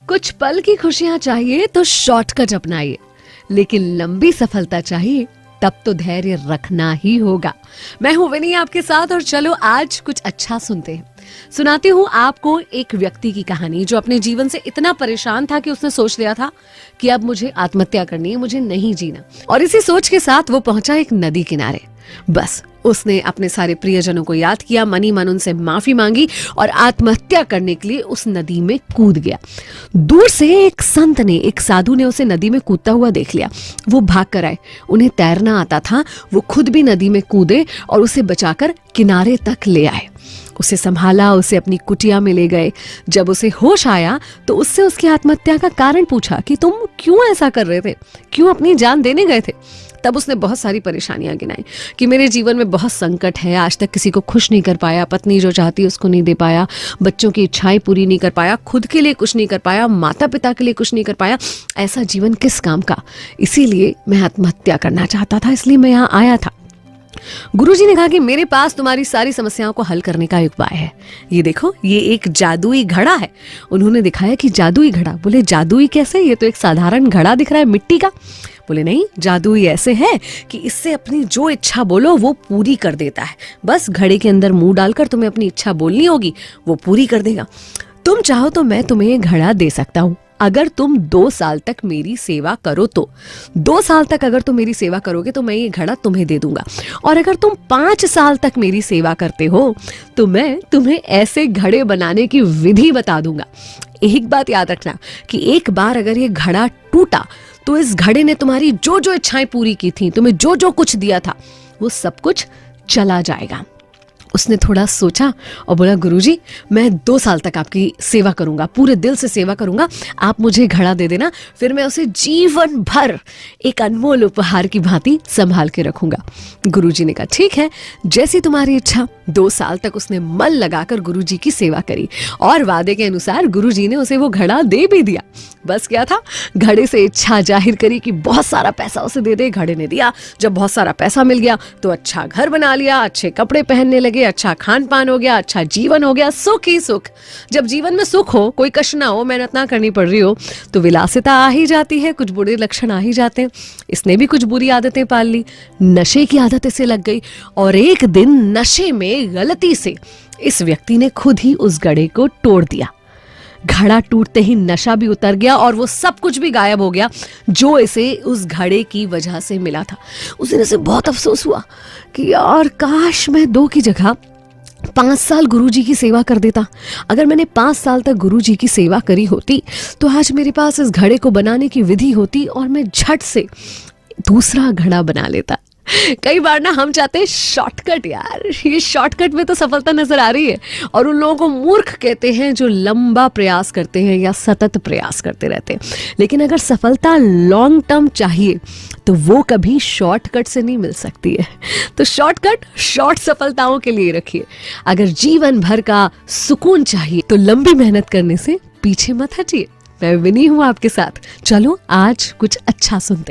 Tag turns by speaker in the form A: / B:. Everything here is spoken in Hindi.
A: कुछ पल की खुशियां चाहिए तो शॉर्टकट अपनाइए, लेकिन लंबी सफलता चाहिए तब तो धैर्य रखना ही होगा। मैं हूं विनी आपके साथ और चलो आज कुछ अच्छा सुनते हैं। सुनाती हूँ आपको एक व्यक्ति की कहानी जो अपने जीवन से इतना परेशान था कि उसने सोच लिया था कि अब मुझे आत्महत्या करनी है, मुझे नहीं जीना। और इसी सोच के साथ वो पहुंचा एक नदी किनारे। बस उसने अपने सारे प्रियजनों को याद किया, मनी मन उनसे माफी मांगी और आत्महत्या करने के लिए उस नदी में कूद गया। दूर से एक संत ने, एक साधु ने उसे नदी में कूदता हुआ देख लिया। वो भाग कर आए, उन्हें तैरना आता था। वो खुद भी नदी में कूदे और उसे बचाकर किनारे तक ले आए। उसे संभाला, उसे अपनी कुटिया में ले गए। जब उसे होश आया तो उससे उसकी आत्महत्या का कारण पूछा कि तुम क्यों ऐसा कर रहे थे, क्यों अपनी जान देने गए थे। तब उसने बहुत सारी परेशानियां गिनाई कि मेरे जीवन में बहुत संकट है, आज तक किसी को खुश नहीं कर पाया, पत्नी जो चाहती उसको नहीं दे पाया, बच्चों की इच्छाएं पूरी नहीं कर पाया, खुद के लिए कुछ नहीं कर पाया, माता पिता के लिए कुछ नहीं कर पाया। ऐसा जीवन किस काम का। इसीलिए मैं आत्महत्या करना चाहता था, इसलिए मैं यहाँ आया था। गुरुजी ने कहा कि मेरे पास तुम्हारी सारी समस्याओं को हल करने का एक उपाय है। ये देखो, ये एक जादुई घड़ा है। उन्होंने दिखाया कि जादुई घड़ा। बोले जादुई कैसे, ये तो एक साधारण घड़ा दिख रहा है मिट्टी का। बोले नहीं, जादुई ऐसे है कि इससे अपनी जो इच्छा बोलो वो पूरी कर देता है। बस घड़े के अंदर मुंह डालकर तुम्हें अपनी इच्छा बोलनी होगी, वो पूरी कर देगा। तुम चाहो तो मैं तुम्हें ये घड़ा दे सकता हूँ, अगर तुम 2 साल तक मेरी सेवा करो तो। 2 साल तक अगर तुम मेरी सेवा करोगे तो मैं ये घड़ा तुम्हें दे दूंगा। और अगर तुम 5 साल तक मेरी सेवा करते हो तो मैं तुम्हें ऐसे घड़े बनाने की विधि बता दूंगा। एक बात याद रखना कि एक बार अगर ये घड़ा टूटा तो इस घड़े ने तुम्हारी जो जो इच्छाएं पूरी की थी, तुम्हें जो जो कुछ दिया था, वो सब कुछ चला जाएगा। उसने थोड़ा सोचा और बोला गुरुजी, मैं 2 साल तक आपकी सेवा करूंगा, पूरे दिल से सेवा करूंगा। आप मुझे घड़ा दे देना, फिर मैं उसे जीवन भर एक अनमोल उपहार की भांति संभाल के रखूंगा। गुरुजी ने कहा ठीक है, जैसी तुम्हारी इच्छा। 2 साल तक उसने मन लगाकर गुरुजी की सेवा करी और वादे के अनुसार गुरुजी ने उसे वो घड़ा दे भी दिया। बस क्या था, घड़े से इच्छा जाहिर करी कि बहुत सारा पैसा उसे दे दे। घड़े ने दिया। जब बहुत सारा पैसा मिल गया तो अच्छा घर बना लिया, अच्छे कपड़े पहनने लगे, अच्छा खान पान हो गया, अच्छा जीवन हो गया, सुख ही सुख। जब जीवन में सुख हो, कोई कष्ट ना हो, मेहनत ना करनी पड़ रही हो, तो विलासिता आ ही जाती है, कुछ बुरे लक्षण आ ही जाते हैं। इसने भी कुछ बुरी आदतें पाल ली, नशे की आदत इसे लग गई और एक दिन नशे में गलती से इस व्यक्ति ने खुद ही उस घड़े को तोड़ दिया। घड़ा टूटते ही नशा भी उतर गया और वो सब कुछ भी गायब हो गया जो इसे उस घड़े की वजह से मिला था। उस दिन इसे बहुत अफसोस हुआ कि यार काश मैं 2 की जगह 5 साल गुरुजी की सेवा कर देता। अगर मैंने 5 साल तक गुरुजी की सेवा करी होती तो आज मेरे पास इस घड़े को बनाने की विधि होती और मैं झट से दूसरा घड़ा बना लेता। कई बार ना हम चाहते हैं शॉर्टकट, यार ये शॉर्टकट में तो सफलता नजर आ रही है और उन लोगों को मूर्ख कहते हैं जो लंबा प्रयास करते हैं या सतत प्रयास करते रहते हैं। लेकिन अगर सफलता लॉन्ग टर्म चाहिए तो वो कभी शॉर्टकट से नहीं मिल सकती है। तो शॉर्टकट शॉर्ट सफलताओं के लिए रखिए। अगर जीवन भर का सुकून चाहिए तो लंबी मेहनत करने से पीछे मत हटिए। मैं विनी हूं आपके साथ। चलो आज कुछ अच्छा सुनते।